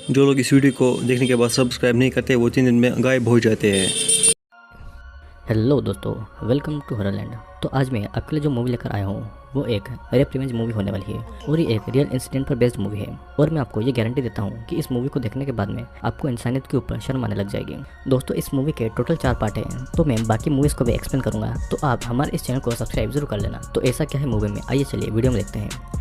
जो लोग इस वीडियो को देखने के बाद सब्सक्राइब नहीं करते वो 3 दिन में गायब हो जाते हैं। हेलो दोस्तों, वेलकम टू हॉररलैंड। तो आज मैं आपके लिए जो मूवी लेकर आया हूँ वो एक रेप रिवेंज मूवी होने वाली है और ये एक रियल इंसिडेंट पर बेस्ड मूवी है। और मैं आपको ये गारंटी देता हूँ कि इस मूवी को देखने के बाद में आपको इंसानियत के ऊपर शर्म आने लग जाएगी। दोस्तों, इस मूवी के टोटल 4 पार्ट हैं, तो मैं बाकी मूवीज़ को भी एक्सप्लेन करूँगा, तो आप हमारे इस चैनल को सब्सक्राइब जरूर कर लेना। तो ऐसा क्या है मूवी में, आइए चलिए वीडियो में देखते हैं।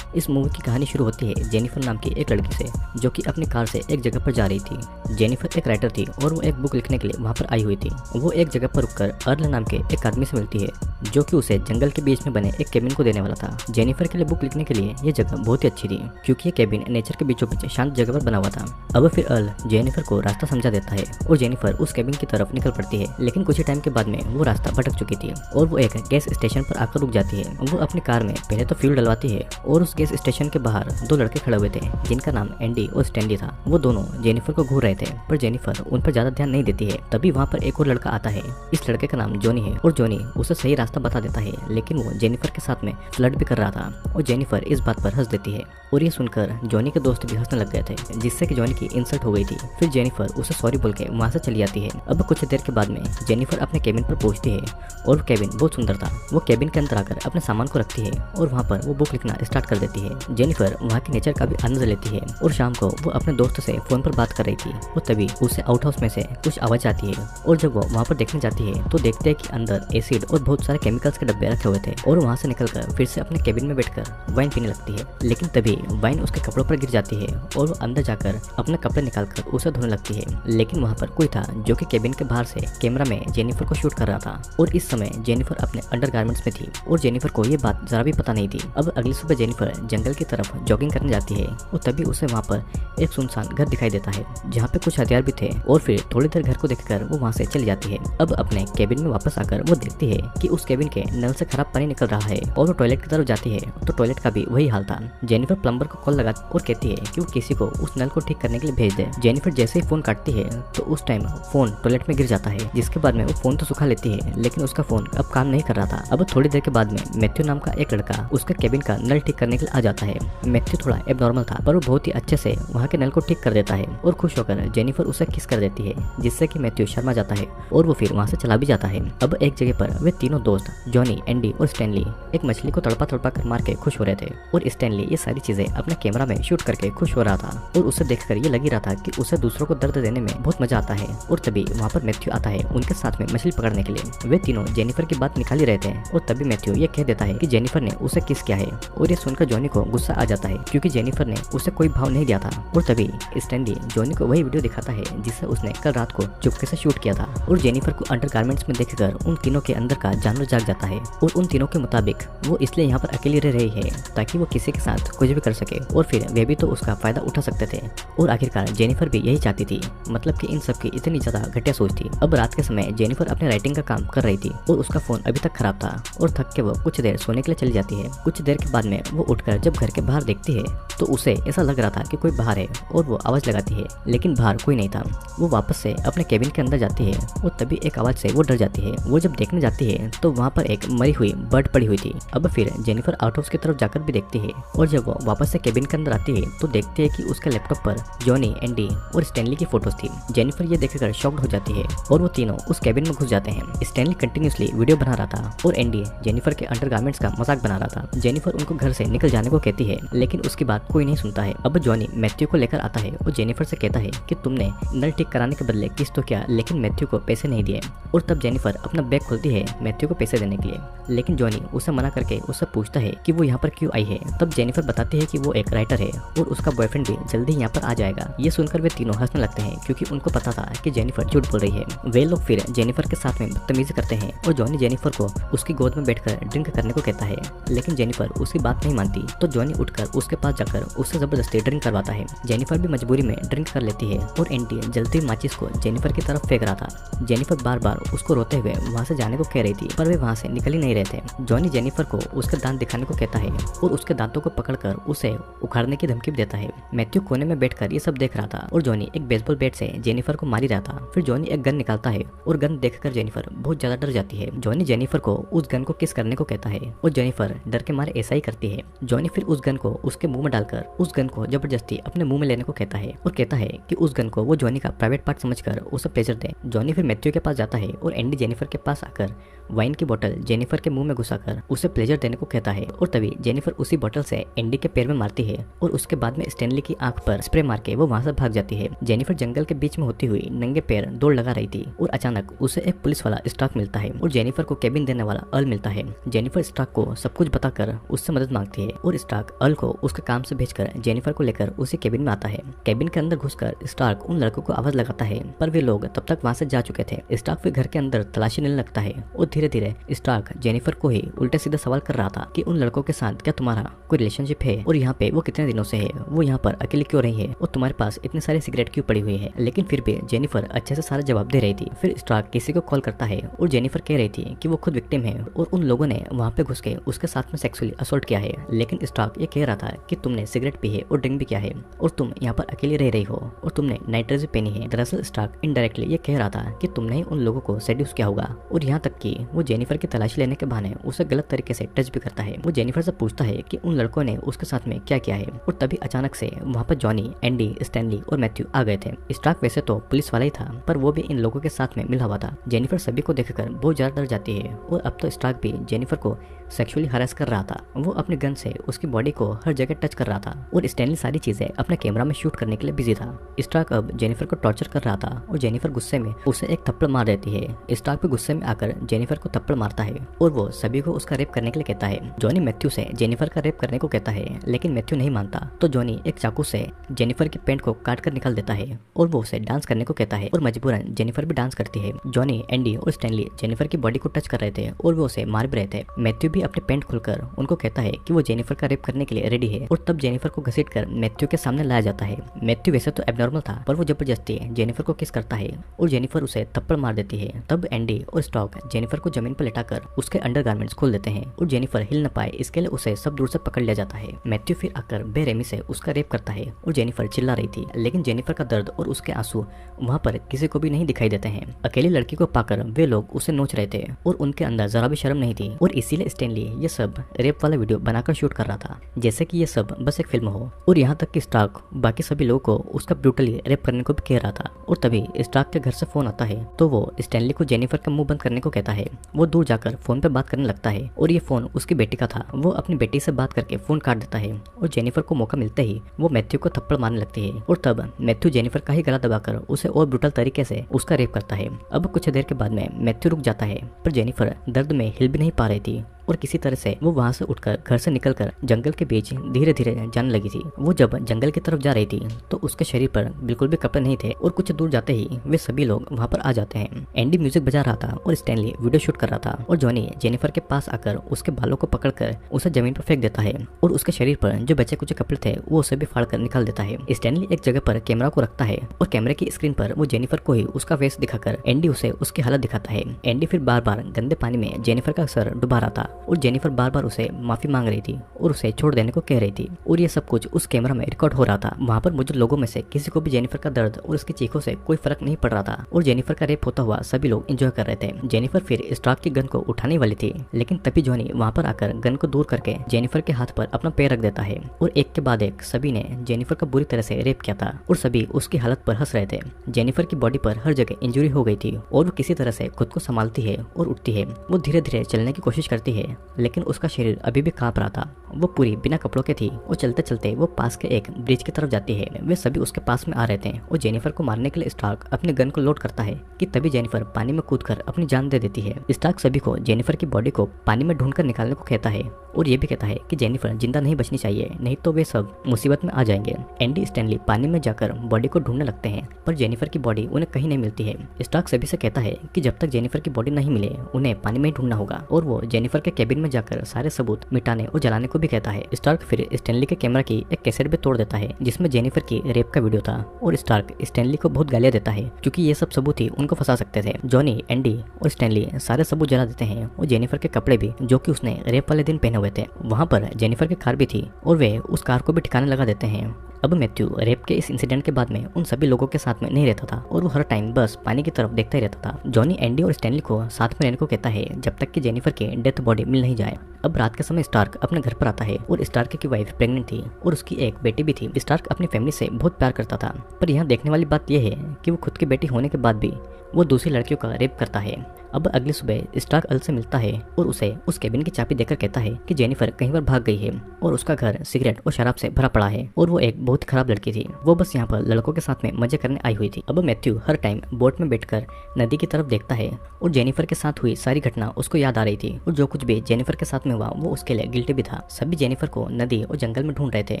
इस मूवी की कहानी शुरू होती है जेनिफर नाम की एक लड़की से, जो कि अपनी कार से एक जगह पर जा रही थी। जेनिफर एक राइटर थी और वो एक बुक लिखने के लिए वहाँ पर आई हुई थी। वो एक जगह पर रुककर अर्ल नाम के एक आदमी से मिलती है, जो कि उसे जंगल के बीच में बने एक केबिन को देने वाला था। जेनिफर के लिए बुक लिखने के लिए ये जगह बहुत ही अच्छी थी, क्योंकि ये केबिन नेचर के बीचों बीच शांत जगह पर बना हुआ था। अब फिर अर्ल जेनिफर को रास्ता समझा देता है और जेनिफर उस केबिन की तरफ निकल पड़ती है। लेकिन कुछ ही टाइम के बाद में वो रास्ता भटक चुकी थी और वो एक गैस स्टेशन पर आकर रुक जाती है। वो अपनी कार में पहले तो फ्यूल डलवाती है और उस गैस स्टेशन के बाहर 2 लड़के खड़े हुए थे, जिनका नाम एंडी और स्टैनली था। वो दोनों जेनिफर को घूर रहे थे, पर जेनिफर उन पर ज्यादा ध्यान नहीं देती है। तभी वहाँ पर एक और लड़का आता है। इस लड़के का नाम जॉनी है और जॉनी उसे सही रास्ता बता देता है, लेकिन वो जेनिफर के साथ में फ्लर्ट भी कर रहा था और जेनिफर इस बात पर हंस देती है। और ये सुनकर जॉनी के दोस्त भी हंसने लग गए थे, जिससे कि जॉनी की इंसल्ट हो गई थी। फिर जेनिफर उसे सॉरी बोल के वहाँ से चली जाती है। अब कुछ देर के बाद में जेनिफर अपने केबिन पर पहुंचती है और वो केबिन बहुत सुंदर था। वो केबिन के अंदर आकर अपने सामान को रखती है और वहाँ पर वो बुक लिखना स्टार्ट कर देती है। जेनिफर वहाँ के नेचर का भी आनंद लेती है और शाम को वो अपने दोस्त से फोन पर बात कर रही थी और तभी उसे आउट हाउस में से कुछ आवाज आती है। और जब वो वहाँ पर देखने जाती है तो देखते हैं कि अंदर एसिड और बहुत सारे केमिकल्स के डब्बे रखे हुए थे। और वहाँ से निकलकर फिर से अपने केबिन में बैठकर वाइन पीने लगती है। लेकिन तभी वाइन उसके कपड़ों पर गिर जाती है और वो अंदर जाकर अपने कपड़े निकालकर उसे धोने लगती है। लेकिन वहाँ पर कोई था जो कि केबिन के बाहर से कैमरा में जेनिफर को शूट कर रहा था। और इस समय जेनिफर अपने अंडरगारमेंट्स में थी और जेनिफर को ये बात जरा भी पता नहीं थी। अब अगली सुबह जेनिफर जंगल की तरफ जॉगिंग करने जाती है और तभी उसे वहाँ पर एक सुनसान घर दिखाई देता है, जहाँ पे कुछ हथियार भी थे। और फिर थोड़ी देर घर को देखकर वो वहाँ से चली जाती है। अब अपने केबिन में वापस आकर वो देखती है कि उस केबिन के नल से खराब पानी निकल रहा है और वो टॉयलेट की तरफ जाती है तो टॉयलेट का भी वही हाल था। जेनिफर प्लम्बर को कॉल लगा और कहती है कि वो किसी को उस नल को ठीक करने के लिए भेज दे। जेनिफर जैसे ही फोन काटती है तो उस टाइम फोन टॉयलेट में गिर जाता है, जिसके बाद में वो फोन तो सुखा लेती है, लेकिन उसका फोन अब काम नहीं कर रहा था। अब थोड़ी देर के बाद में मैथ्यू नाम का एक लड़का उसके केबिन का नल ठीक करने के लिए आ जाता है। मैथ्यू थोड़ा एबनॉर्मल था, पर वो बहुत ही अच्छे से वहाँ के नल को ठीक कर देता है और खुश होकर जेनिफर उसे किस कर देती है, जिससे कि मैथ्यू शर्मा जाता है और वो फिर वहाँ से चला भी जाता है। अब एक जगह पर वे तीनों दोस्त जॉनी, एंडी और स्टैनली एक मछली को तड़पा तड़पा कर मार के खुश हो रहे थे। और स्टैनली ये सारी चीजें अपने कैमरा में शूट करके खुश हो रहा था और उसे देखकर ये लग ही रहा था कि उसे दूसरों को दर्द देने में बहुत मजा आता है। और तभी वहाँ पर मैथ्यू आता है उनके साथ में मछली पकड़ने के लिए। वे तीनों जेनिफर की बात निकाल ही रहे थे और तभी मैथ्यू ये कह देता है कि जेनिफर ने उसे किस किया है। और ये सुनकर जॉनी को गुस्सा आ जाता है, क्योंकि जेनिफर ने उसे कोई भाव नहीं दिया था। और तभी स्टैनली जॉनी को वही वीडियो दिखाता है जिसे उसने कल रात को चुपके से शूट किया था। और जेनिफर को अंडरगारमेंट्स में देखकर उन तीनों के अंदर का जानवर जाग जाता है और उन तीनों के मुताबिक वो इसलिए यहाँ पर अकेली रह रही है ताकि वो किसी के साथ कुछ भी कर सके और फिर वे भी तो उसका फायदा उठा सकते थे। और आखिरकार जेनिफर भी यही चाहती थी, मतलब कि इन सब की इतनी ज्यादा घटिया सोच थी। अब रात के समय जेनिफर अपने राइटिंग का काम कर रही थी और उसका फोन अभी तक खराब था और थक के वो कुछ देर सोने के लिए चली जाती है। कुछ देर के बाद में वो उठकर जब घर के बाहर देखती है तो उसे ऐसा लग रहा था कि कोई बाहर है और वो आवाज लगाती है, लेकिन बाहर कोई नहीं था। वो वापस से अपने केबिन के अंदर जाती है और तभी एक आवाज से वो डर जाती है। वो जब देखने जाती है तो वहाँ पर एक मरी हुई बर्ड पड़ी हुई थी। अब फिर जेनिफर आउट हाउस की तरफ जाकर भी देखती है और जब वो वापस से केबिन के अंदर आती है तो देखती है कि उसके लैपटॉप पर जॉनी, एंडी और स्टैनली की फोटोज थी। जेनिफर ये देखकर शॉक्ड हो जाती है और वो तीनों उस केबिन में घुस जाते हैं। स्टैनली कंटिन्यूअसली वीडियो बना रहा था और एंडी जेनिफर के अंडरगारमेंट्स का मजाक बना रहा था। जेनिफर उनको घर से निकल जाने को कहती है, लेकिन उसकी बात कोई नहीं सुनता है। अब जॉनी मैथ्यू को लेकर आता है और जेनिफर से कहता है कि तुमने नल ठीक कराने के बदले किस तो क्या, लेकिन मैथ्यू को पैसे नहीं दिए। और तब जेनिफर अपना बैग खोलती है मैथ्यू को पैसे देने के लिए, लेकिन जॉनी उसे मना करके उससे पूछता है कि वो यहाँ पर क्यों आई है। तब जेनिफर बताती है कि वो एक राइटर है और उसका बॉयफ्रेंड भी जल्दी यहाँ पर आ जाएगा। ये सुनकर वे तीनों हंसने लगते हैं, क्योंकि उनको पता था कि जेनिफर झूठ बोल रही है। वे लोग फिर जेनिफर के साथ में बदतमीजी करते हैं और जॉनी जेनिफर को उसकी गोद में बैठकर ड्रिंक करने को कहता है, लेकिन जेनिफर उसकी बात नहीं मानती थी तो जॉनी उठकर उसके पास जाकर उससे जबरदस्ती ड्रिंक करवाता है। जेनिफर भी मजबूरी में ड्रिंक कर लेती है और एंडी जलती हुई माचिस को जेनिफर की तरफ फेंक रहा था। जेनिफर बार बार उसको रोते हुए वहाँ से जाने को कह रही थी पर वे वहाँ से निकल ही नहीं रहे थे। जॉनी जेनिफर को उसके दांत दिखाने को कहता है और उसके दांतों को पकड़कर उसे उखाड़ने की धमकी भी देता है। मैथ्यू कोने में बैठकर ये सब देख रहा था और जॉनी एक बेसबॉल बैट से जेनिफर को मार ही रहा था। फिर जॉनी एक गन निकालता है और गन देखकर जेनिफर बहुत ज्यादा डर जाती है। जॉनी जेनिफर को उस गन को किस करने को कहता है और जेनिफर डर के मारे ऐसा ही करती है। जॉनी फिर उस गन को उसके मुंह में डालकर उस गन को जबरदस्ती अपने मुंह में लेने को कहता है और कहता है कि उस गन को वो जॉनी का प्राइवेट पार्ट समझकर उसे प्लेजर दे। जॉनी फिर मैथ्यू के पास जाता है और एंडी जेनिफर के पास आकर वाइन की बोतल जेनिफर के मुंह में घुसाकर उसे प्लेजर देने को कहता है और तभी जेनिफर उसी बोतल से एंडी के पैर में मारती है और उसके बाद में स्टैनली की आंख पर स्प्रे मार के वो वहां से भाग जाती है। जेनिफर जंगल के बीच में होती हुई नंगे पैर दौड़ लगा रही थी और अचानक उसे एक पुलिस वाला स्टार्क मिलता है और जेनिफर को केबिन देने वाला अर्ल मिलता है। जेनिफर स्टार्क को सब कुछ बताकर उससे मदद मांगती है और स्टार्क अर्ल को उसके काम से भेजकर जेनिफर को लेकर उसी केबिन में आता है। केबिन के अंदर घुसकर स्टार्क उन लड़कों को आवाज लगाता है पर वे लोग तब तक वहां से जा चुके थे। स्टार्क फिर घर के अंदर तलाशी लेने लगता है और धीरे धीरे स्टार्क जेनिफर को ही उल्टे सीधे सवाल कर रहा था कि उन लड़कों के साथ क्या तुम्हारा कोई रिलेशनशिप है और यहाँ पे वो कितने दिनों से है, वो यहाँ पर अकेली क्यों रही है और तुम्हारे पास इतने सारे सिगरेट क्यों पड़ी हुई है। लेकिन फिर भी जेनिफर अच्छे से सारा जवाब दे रही थी। फिर स्टार्क किसी को कॉल करता है और जेनिफर कह रही थी कि वो खुद विक्टिम है और उन लोगों ने वहाँ पे घुस के उसके साथ में सेक्सुअली असॉल्ट किया है। लेकिन स्टार्क ये कह रहा था कि तुमने सिगरेट पी है और ड्रिंक भी किया है और तुम यहाँ पर अकेली रह रही हो और तुमने नाइट ड्रेस भी पहनी है। दरअसल स्टार्क इनडायरेक्टली ये कह रहा था कि तुमने ही उन लोगों को सेड्यूस किया होगा और यहाँ तक कि वो जेनिफर की तलाशी लेने के बहाने उसे गलत तरीके से टच भी करता है। वो जेनिफर से पूछता है कि उन लड़कों ने उसके साथ में क्या किया है और तभी अचानक से वहाँ पर जॉनी, एंडी, स्टैनली और मैथ्यू आ गए थे। स्टार्क वैसे तो पुलिस वाला ही था पर वो भी इन लोगों के साथ में मिला हुआ था। जेनिफर सभी को देखकर बहुत ज्यादा डर जाती है और अब तो स्टार्क भी जेनिफर को सेक्सुअली हरास कर रहा था। वो अपने गन से उसकी बॉडी को हर जगह टच कर रहा था और स्टैनली सारी चीजें अपने कैमरा में शूट करने के लिए बिजी था। स्टार्क अब जेनिफर को टॉर्चर कर रहा था और जेनिफर गुस्से में उसे एक थप्पड़ मार देती है। स्टार्क भी गुस्से में आकर जेनिफर को थप्पड़ मारता है और वो सभी को उसका रेप करने के लिए कहता है। जॉनी मैथ्यू से जेनिफर का रेप करने को कहता है लेकिन मैथ्यू नहीं मानता तो जॉनी एक चाकू से जेनिफर की पैंट को काट कर निकाल देता है और वो उसे डांस करने को कहता है और मजबूरन जेनिफर भी डांस करती है। जॉनी, एंडी और स्टैनली जेनिफर की बॉडी को टच कर रहे थे और वो उसे मार भी रहे थे। मैथ्यू भी अपनी पैंट खुलकर उनको कहता है कि वो जेनिफर का रेप करने के लिए रेडी है और तब जेनिफर को घसीटकर मैथ्यू के सामने लाया जाता है। मैथ्यू वैसे तो एबनॉर्मल था पर वो जबरदस्ती जेनिफर को किस करता है और जेनिफर उसे थप्पड़ मार देती है। तब एंडी और स्टॉक जेनिफर को जमीन पर लेटाकर उसके अंडरगारमेंट्स खोल देते हैं और जेनिफर हिल न पाए इसके लिए उसे सब दूर से पकड़ लिया जाता है। मैथ्यू फिर आकर बेरहमी से उसका रेप करता है और जेनिफर चिल्ला रही थी लेकिन जेनिफर का दर्द और उसके आंसू वहाँ पर किसी को भी नहीं दिखाई देते हैं। अकेली लड़की को पाकर वे लोग उसे नोच रहे थे और उनके अंदर जरा भी शर्म नहीं थी और इसीलिए स्टैनली ये सब रेप वाला वीडियो बनाकर शूट कर रहा था जैसे कि ये सब बस एक फिल्म हो। और यहाँ तक कि स्टार्क बाकी सभी लोगों को उसका ब्रूटली रेप करने को भी कह रहा था और तभी स्टार्क के घर से फोन आता है तो वो स्टैनली को जेनिफर का मुंह बंद करने को कहता है। वो दूर जाकर फोन पे बात करने लगता है और ये फोन उसकी बेटी का था। वो अपनी बेटी से बात करके फोन काट देता है और जेनिफर को मौका मिलते ही वो मैथ्यू को थप्पड़ मारने लगती है और तब मैथ्यू जेनिफर का ही गला दबाकर उसे और ब्रूटल तरीके से उसका रेप करता है। अब कुछ देर के बाद में मैथ्यू रुक जाता है पर जेनिफर दर्द में हिल भी नहीं पा रही थी और किसी तरह से वो वहां से उठकर घर से निकलकर जंगल के बीच धीरे धीरे जाने लगी थी। वो जब जंगल की तरफ जा रही थी तो उसके शरीर पर बिल्कुल भी कपड़े नहीं थे और कुछ दूर जाते ही वे सभी लोग वहां पर आ जाते हैं। एंडी म्यूजिक बजा रहा था और स्टैनली वीडियो शूट कर रहा था और जॉनी जेनिफर के पास आकर उसके बालों को पकड़कर उसे जमीन पर फेंक देता है और उसके शरीर पर जो बचे कुछ कपड़े थे वो उसे भी फाड़ कर निकाल देता है। स्टैनली एक जगह पर कैमरा को रखता है और कैमरे की स्क्रीन पर वो जेनिफर को ही उसका फेस दिखाकर एंडी उसे उसकी हालत दिखाता है। एंडी फिर बार बार गंदे पानी में जेनिफर का सर डुबा रहा था और जेनिफर बार बार उसे माफी मांग रही थी और उसे छोड़ देने को कह रही थी और ये सब कुछ उस कैमरा में रिकॉर्ड हो रहा था। वहाँ पर मौजूद लोगों में से किसी को भी जेनिफर का दर्द और उसकी चीखों से कोई फर्क नहीं पड़ रहा था और जेनिफर का रेप होता हुआ सभी लोग एंजॉय कर रहे थे। जेनिफर फिर स्टार्क की गन को उठाने वाली थी लेकिन तभी जॉनी वहाँ पर आकर गन को दूर करके जेनिफर के हाथ पर अपना पैर रख देता है और एक के बाद एक सभी ने जेनिफर का बुरी तरह से रेप किया था और सभी उसकी हालत पर हंस रहे थे। जेनिफर की बॉडी पर हर जगह इंजरी हो गई थी और वो किसी तरह से खुद को संभालती है और उठती है। वो धीरे धीरे चलने की कोशिश करती है लेकिन उसका शरीर अभी भी कांप रहा था। वो पूरी बिना कपड़ों के थी और चलते चलते वो पास के एक ब्रिज की तरफ जाती है। वे सभी उसके पास में आ रहे थे और जेनिफर को मारने के लिए स्टार्क अपने गन को लोड करता है कि तभी जेनिफर पानी में कूदकर अपनी जान दे देती है। स्टार्क सभी को जेनिफर की बॉडी को पानी में ढूंढकर निकालने को कहता है और ये भी कहता है कि जेनिफर जिंदा नहीं बचनी चाहिए, नहीं तो वे सब मुसीबत में आ जाएंगे। एंडी स्टैनली पानी में जाकर बॉडी को ढूंढने लगते हैं, पर जेनिफर की बॉडी उन्हें कहीं नहीं मिलती है। स्टार्क सभी से कहता है कि जब तक जेनिफर की बॉडी नहीं मिले उन्हें पानी में ही ढूंढना होगा, और वो जेनिफर के केबिन में जाकर सारे सबूत मिटाने और जलाने को भी कहता है। स्टार्क फिर स्टैनली के कैमरा की एक कैसेट भी तोड़ देता है जिसमें जेनिफर की रेप का वीडियो था, और स्टार्क स्टैनली को बहुत गालियां देता है क्योंकि ये सब सबूत ही उनको फंसा सकते थे। जॉनी, एंडी और स्टैनली सारे सबूत जला देते हैं और जेनिफर के कपड़े भी जो कि उसने रेप वाले दिन पहने हुए थे। वहाँ पर जेनिफर की कार भी थी और वे उस कार को भी ठिकाने लगा देते हैं। अब मैथ्यू रेप के इस इंसिडेंट के बाद में उन सभी लोगों के साथ में नहीं रहता था और वो हर टाइम बस पानी की तरफ देखता ही रहता था। जॉनी, एंडी और स्टैनली को साथ में रहने को कहता है जब तक कि जेनिफर की डेथ बॉडी मिल नहीं जाए। अब रात के समय स्टार्क अपने घर पर आता है और स्टार्क की वाइफ प्रेग्नेंट थी और उसकी एक बेटी भी थी। स्टार्क अपनी फैमिली से बहुत प्यार करता था, पर यहाँ देखने वाली बात यह है कि वो खुद की बेटी होने के बाद भी वो दूसरी लड़कियों का रेप करता है। अब अगली सुबह स्टार्क अल से मिलता है और उसे उस केबिन की चाबी देकर कहता है कि जेनिफर कहीं पर भाग गई है और उसका घर सिगरेट और शराब से भरा पड़ा है और वो एक बहुत खराब लड़की थी, वो बस यहाँ पर लड़कों के साथ में मजे करने आई हुई थी। अब मैथ्यू हर टाइम बोट में बैठकर नदी की तरफ देखता है और जेनिफर के साथ हुई सारी घटना उसको याद आ रही थी और जो कुछ भी जेनिफर के साथ में हुआ वो उसके लिए गिल्टी भी था। सभी जेनिफर को नदी और जंगल में ढूंढ रहे थे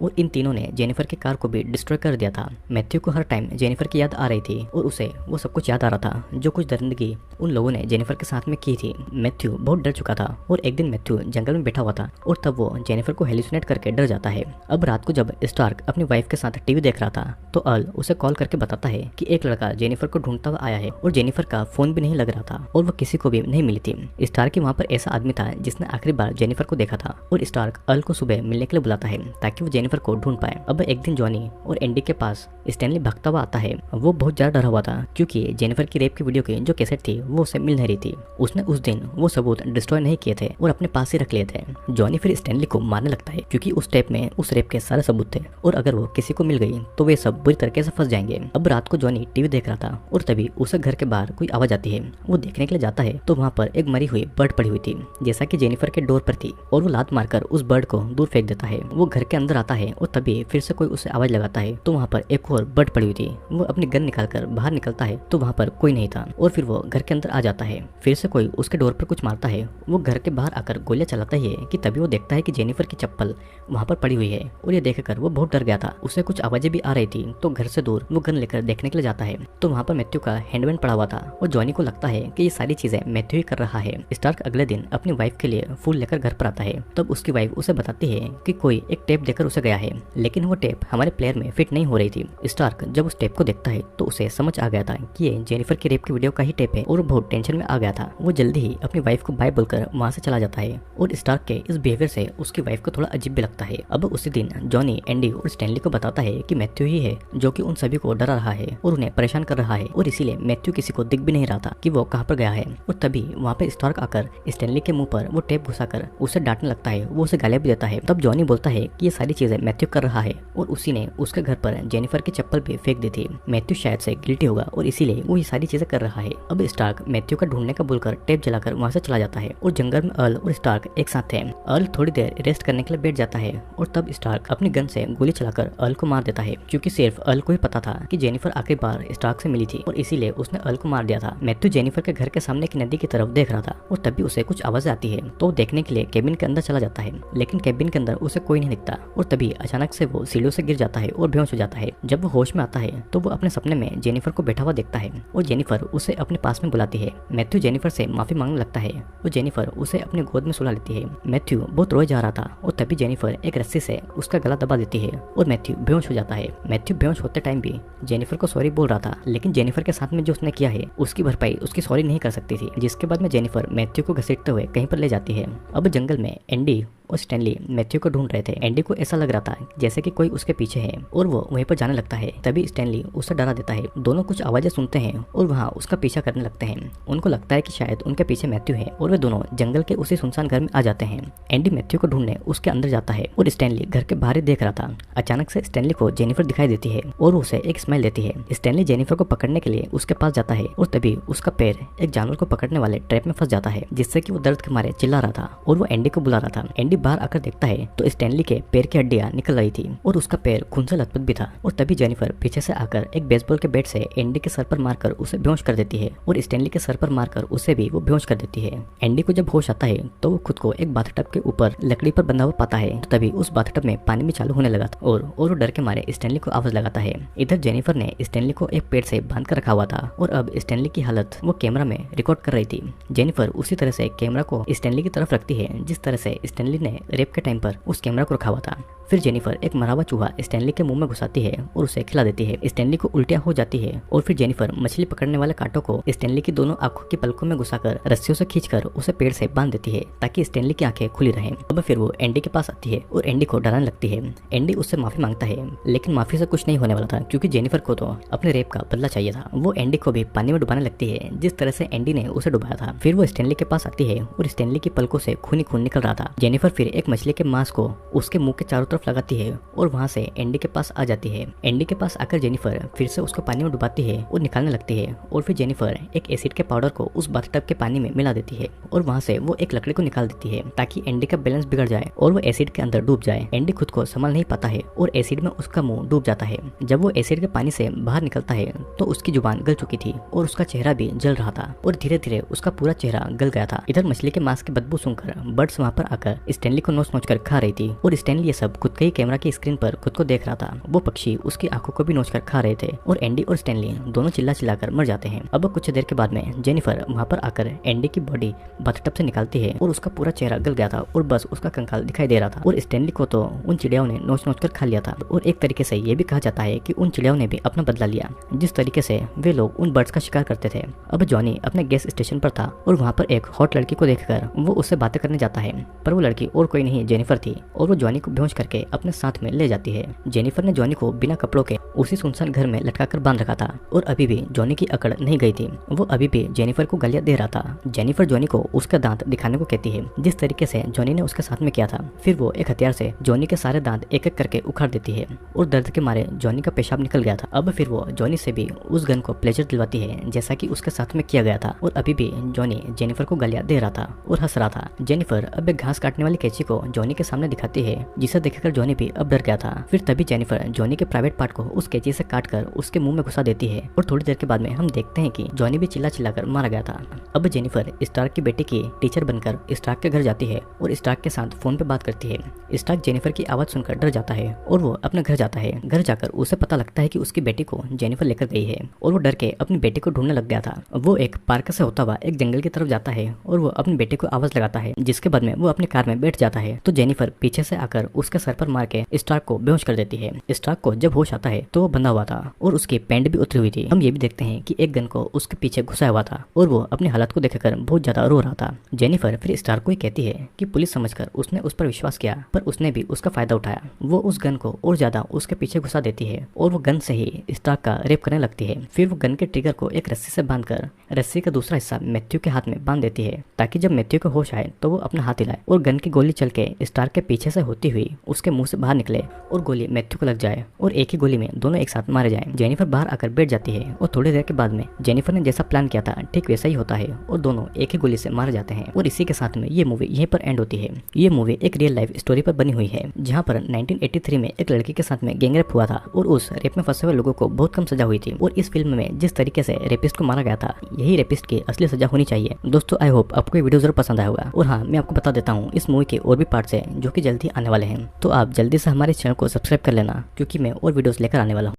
और इन तीनों ने जेनिफर की कार को भी डिस्ट्रॉय कर दिया था। मैथ्यू को हर टाइम जेनिफर की याद आ रही थी और उसे वो सब कुछ याद आ रहा था जो कुछ दरिंदगी उन लोगों ने जेनिफर के साथ में की थी। मैथ्यू बहुत डर चुका था और एक दिन मैथ्यू जंगल में बैठा हुआ था और तब वो जेनिफर को हेलुसिनेट करके डर जाता है। अब रात को जब स्टार्क अपनी वाइफ के साथ टीवी देख रहा था तो अर्ल उसे कॉल करके बताता है कि एक लड़का जेनिफर को ढूंढता हुआ आया है और जेनिफर का फोन भी नहीं लग रहा था और वो किसी को भी नहीं मिली थी। स्टार्क के वहाँ पर ऐसा आदमी था जिसने आखिरी बार जेनिफर को देखा था और स्टार्क अर्ल को सुबह मिलने के लिए बुलाता है ताकि वो जेनिफर को ढूंढ पाए। अब एक दिन जॉनी और एंडी के पास स्टैनली भागता हुआ आता है। वो बहुत ज्यादा डरा हुआ था क्योंकि जेनिफर की रेप की वीडियो की जो कैसेट थी वो उसे मिल नहीं रही थी। उसने उस दिन वो सबूत डिस्ट्रॉय नहीं किए थे और अपने पास ही रख लिए थे। जॉनी फिर स्टैनली को मारने लगता है क्योंकि उस टेप में उस रेप के सारे सबूत थे और अगर वो किसी को मिल गई तो वे सब बुरी तरीके से फंस जाएंगे। अब रात को जॉनी टीवी देख रहा था और तभी उसे घर के बाहर कोई आवाज आती है। वो देखने के लिए जाता है तो वहाँ पर एक मरी हुई बर्ड पड़ी हुई थी जैसा कि जेनिफर के डोर पर थी और वो लात मारकर उस बर्ड को दूर फेंक देता है। वो घर के अंदर आता है और तभी फिर से कोई उसे आवाज लगाता है तो वहाँ पर एक और बर्ड पड़ी हुई थी। वो अपनी गन निकालकर बाहर निकलता है तो वहाँ पर कोई नहीं था और फिर वो घर के अंदर आ जाता है। फिर से कोई उसके डोर पर कुछ मारता है। वो घर के बाहर आकर गोलियां चलाता ही है कि तभी वो देखता है कि जेनिफर की चप्पल वहाँ पर पड़ी हुई है और ये देखकर वो बहुत डर गया था। उसे कुछ आवाजें भी आ रही थी तो घर से दूर वो गन लेकर देखने के लिए जाता है तो वहाँ पर मैथ्यू का हैंडबैंड पड़ा हुआ था और जॉनी को लगता है कि ये सारी चीजें मैथ्यू ही कर रहा है। स्टार्क अगले दिन अपनी वाइफ के लिए फूल लेकर घर पर आता है तब उसकी वाइफ उसे बताती है कि कोई एक टेप देकर उसे गया है लेकिन वो टेप हमारे प्लेयर में फिट नहीं हो रही थी। स्टार्क जब उस टेप को देखता है तो उसे समझ आ गया था कि ये जेनिफर की रेप की वीडियो का ही टेप है और बहुत टेंशन में आ गया था। वो जल्दी ही अपनी वाइफ को बाय बोलकर वहाँ से चला जाता है और स्टार्क के इस बिहेवियर से उसकी वाइफ को थोड़ा अजीब भी लगता है। अब उसी दिन जॉनी, एंडी और स्टैनली को बताता है कि मैथ्यू ही है जो कि उन सभी को डरा रहा है और उन्हें परेशान कर रहा है और इसीलिए मैथ्यू किसी को दिख भी नहीं रहा था कि वो कहाँ पर गया है। और तभी वहाँ पे स्टार्क आकर स्टैनली के मुंह पर वो टेप घुसाकर उसे डांटने लगता है। वो उसे गालियां भी देता है। तब जॉनी बोलता है कि ये सारी चीजें मैथ्यू कर रहा है और उसी ने उसके घर पर जेनिफर की चप्पल भी फेंक दी थी। मैथ्यू शायद से गिल्टी होगा और इसीलिए वो ये सारी चीजें कर रहा है। अब स्टार्क मैथ्यू का ढूंढने का बोलकर टेप जलाकर वहाँ से चला जाता है और जंगल में अर्ल और स्टार्क एक साथ थे। अर्ल थोड़ी देर रेस्ट करने के लिए बैठ जाता है और तब स्टार्क अपनी गन से गोली चलाकर अर्ल को मार देता है क्योंकि सिर्फ अर्ल को ही पता था कि जेनिफर आखिरी बार स्टार्क से मिली थी और इसीलिए उसने अर्ल को मार दिया था। मैथ्यू जेनिफर के घर के सामने की नदी की तरफ देख रहा था और तभी उसे कुछ आवाज आती है तो देखने के लिए केबिन के अंदर चला जाता है लेकिन केबिन के अंदर उसे कोई नहीं दिखता और तभी अचानक से वो सीढ़ियों से गिर जाता है और बेहोश हो जाता है। जब वो होश में आता है तो वो अपने सपने में जेनिफर को बैठा हुआ देखता है और जेनिफर उसे अपने पास में बुलाती है। मैथ्यू जेनिफर से माफी मांगने लगता है और जेनिफर उसे अपने गोद में सुला लेती है। मैथ्यू बहुत रोए जा रहा था और तभी जेनिफर एक रस्सी से उसका गला दबा देती है और मैथ्यू बेहोश हो जाता है। मैथ्यू बेहोश होते टाइम भी जेनिफर को सॉरी बोल रहा था लेकिन जेनिफर के साथ में जो उसने किया है उसकी भरपाई उसकी सॉरी नहीं कर सकती थी, जिसके बाद में जेनिफर मैथ्यू को घसीटते हुए कहीं पर ले जाती है। अब जंगल में एंडी और स्टैनली मैथ्यू को ढूंढ रहे थे। एंडी को ऐसा लग रहा था जैसे कि कोई उसके पीछे है और वो वहीं पर जाने लगता है। तभी स्टैनली उसे डरा देता है। दोनों कुछ आवाजें सुनते हैं और वहाँ उसका पीछा करने लगते हैं। उनको लगता है कि शायद उनके पीछे मैथ्यू है और वे दोनों जंगल के उसी सुनसान घर में आ जाते हैं। एंडी मैथ्यू को ढूंढने उसके अंदर जाता है और स्टैनली घर के बाहर ही देख रहा था। अचानक से स्टैनली को जेनिफर दिखाई देती है और उसे एक स्माइल देती है। स्टैनली जेनिफर को पकड़ने के लिए उसके पास जाता है और तभी उसका पैर एक जानवर को पकड़ने वाले ट्रैप में फंस जाता है जिससे कि वो दर्द के मारे चिल्ला रहा था और वो एंडी को बुला रहा था। एंडी एंडी बाहर आकर देखता है तो स्टैनली के पैर की हड्डियां निकल रही थी और उसका पैर खून से लथपथ भी था। और तभी जेनिफर पीछे से आकर एक बेसबॉल के बैट से एंडी के सर पर मारकर उसे बेहोश कर देती है और स्टैनली के सर पर मारकर उसे भी वो बेहोश कर देती है। एंडी को जब होश आता है तो वो खुद को एक बाथटब के ऊपर लकड़ी पर बंधा हुआ पाता है। तो तभी उस बाथटब में पानी भी चालू होने लगा था और वो डर के मारे स्टैनली को आवाज लगाता है। इधर जेनिफर ने स्टैनली को एक पेड़ से बांध कर रखा हुआ था और अब स्टैनली की हालत वो कैमरा में रिकॉर्ड कर रही थी। जेनिफर उसी तरह से कैमरा को स्टैनली की तरफ रखती है जिस तरह से स्टैनली ने रेप के टाइम पर उस कैमरा को रखा हुआ था। फिर जेनिफर एक मरा हुआ चूहा स्टैनली के मुंह में घुसाती है और उसे खिला देती है। स्टैनली को उल्टियां हो जाती है और फिर जेनिफर मछली पकड़ने वाले कांटों को स्टैनली की दोनों आंखों की पलकों में घुसाकर रस्सियों से खींचकर उसे पेड़ से बांध देती है ताकि स्टैनली की आंखें खुली रहें। अब फिर वो एंडी के पास आती है और एंडी को डराने लगती है। एंडी उससे माफी मांगता है लेकिन माफी से कुछ नहीं होने वाला था क्योंकि जेनिफर को तो अपने रेप का बदला चाहिए था। वो एंडी को भी पानी में डुबाने लगती है जिस तरह से एंडी ने उसे डुबाया था। फिर वो स्टैनली के पास आती है और स्टैनली की पलकों से खून ही खून निकल रहा था। जेनिफर फिर एक मछली के मांस को उसके मुंह के चारों तरफ लगाती है और वहां से एंडी के पास आ जाती है। एंडी के पास आकर जेनिफर फिर से उसको पानी में डुबाती है और निकालने लगती है और फिर जेनिफर एक एसिड के पाउडर को उस बाथटब के पानी में मिला देती है और वहां से वो एक लकड़ी को निकाल देती है ताकि एंडी का बैलेंस बिगड़ जाए और वो एसिड के अंदर डूब जाए। एंडी खुद को संभाल नहीं पाता है और एसिड में उसका मुंह डूब जाता है। जब वो एसिड के पानी से बाहर निकलता है तो उसकी जुबान गल चुकी थी और उसका चेहरा भी जल रहा था और धीरे धीरे उसका पूरा चेहरा गल गया था। इधर मछली के मांस की बदबू सुनकर बर्ड्स वहां पर आकर स्टैनली को नोच नोच कर खा रही थी और स्टैनली ये सब खुद के ही कैमरा की स्क्रीन पर खुद को देख रहा था। वो पक्षी उसकी आंखों को भी नोच कर खा रहे थे और एंडी और स्टैनली दोनों चिल्ला चिल्लाकर मर जाते हैं। अब कुछ देर के बाद में जेनिफर वहां पर आकर एंडी की बॉडी बाथटब से निकालती है और उसका पूरा चेहरा गल गया था और बस उसका कंकाल दिखाई दे रहा था और स्टैनली को तो उन चिड़ियाओं ने नोच नोच कर खा लिया था। और एक तरीके से ये भी कहा जाता है कि उन चिड़ियाओं ने भी अपना बदला लिया जिस तरीके से वे लोग उन बर्ड्स का शिकार करते थे। अब जॉनी अपने गैस स्टेशन पर था और वहाँ पर एक हॉट लड़की को देखकर वो उससे बातें करने जाता है पर वो लड़की और कोई नहीं जेनिफर थी और वो जॉनी को बेहोश करके अपने साथ में ले जाती है। जेनिफर ने जॉनी को बिना कपड़ों के उसी सुनसान घर में लटकाकर बांध रखा था और अभी भी जॉनी की अकड़ नहीं गई थी। वो अभी भी जेनिफर को गालियां दे रहा था। जेनिफर जॉनी को उसका दांत दिखाने को कहती है जिस तरीके से जॉनी ने उसके साथ में किया था। फिर वो एक हथियार से जॉनी के सारे दांत एक एक करके उखाड़ देती है और दर्द के मारे जॉनी का पेशाब निकल गया था। अब फिर वो जॉनी से भी उस गन को प्लेजर दिलवाती है जैसा कि उसके साथ में किया गया था और अभी भी जॉनी जेनिफर को गालियां दे रहा था और हंस रहा था। जेनिफर अब एक घास काटने वाली कैंची को जॉनी के सामने दिखाती है जिसे देखकर जॉनी भी अब डर गया था। फिर तभी जेनिफर जॉनी के प्राइवेट पार्ट को उस कैंची से काटकर उसके मुंह में घुसा देती है और थोड़ी देर के बाद में हम देखते हैं कि जॉनी भी चिल्ला चिल्लाकर मारा गया था। अब जेनिफर स्टार्क की बेटी की टीचर बनकर स्टार्क के घर जाती है और स्टार्क के साथ फोन पे बात करती है। स्टार्क जेनिफर की आवाज सुनकर डर जाता है और वो अपने घर जाता है। घर जाकर उसे पता लगता है कि उसकी बेटी को जेनिफर लेकर गई है और वो डर के अपनी बेटी को ढूंढने लग गया था। वो एक पार्क से होता हुआ एक जंगल की तरफ जाता है और वो अपनी बेटी को आवाज लगाता है जिसके बाद में वो अपनी कार में बैठ जाता है। तो जेनिफर पीछे से आकर उसके सर पर मार के स्टार्क को बेहोश कर देती है। स्टार्क को जब होश आता है तो वो बंधा हुआ था और उसकी पैंट भी उतरी हुई थी। हम ये भी देखते हैं कि एक गन को उसके पीछे घुसाया हुआ था और वो अपनी हालत को देखकर बहुत ज्यादा रो रहा था। जेनिफर फिर स्टार्क को ही कहती है कि पुलिस समझकर उसने उस पर विश्वास किया पर उसने भी उसका फायदा उठाया। वो उस गन को और ज्यादा उसके पीछे घुसा देती है और वो गन से ही स्टार्क का रेप करने लगती है। फिर वो गन के ट्रिगर को एक रस्सी से बांधकर रस्सी का दूसरा हिस्सा मैथ्यू के हाथ में बांध देती है ताकि जब मैथ्यू को होश आए तो वो अपना हाथ हिलाए और गन की गोली चल के स्टार्क के पीछे से होती हुई उसके मुंह से बाहर निकले और गोली मैथ्यू को लग जाए और एक ही गोली में दोनों एक साथ मारे जाएं। जेनिफर बाहर आकर बैठ जाती है और थोड़ी देर के बाद में जेनिफर ने जैसा प्लान किया था ठीक वैसा ही होता है और दोनों एक ही गोली से मारे जाते हैं। और इसी के साथ में ये मूवी यहीं पर एंड होती है। ये मूवी एक रियल लाइफ स्टोरी पर बनी हुई है जहाँ पर 1983 में एक लड़की के साथ में गैंगरेप हुआ था और उस रेप में फंसे हुए लोगों को बहुत कम सजा हुई थी और इस फिल्म में जिस तरीके से रेपिस्ट को मारा गया था यही रेपिस्ट की असली सजा होनी चाहिए। दोस्तों आई होप आपको ये वीडियो जरूर पसंद आया होगा और हाँ मैं आपको बता देता हूँ इस मूवी के और भी पार्ट्स हैं जो कि जल्दी आने वाले हैं तो आप जल्दी से हमारे चैनल को सब्सक्राइब कर लेना क्योंकि मैं और वीडियोस लेकर आने वाला हूँ।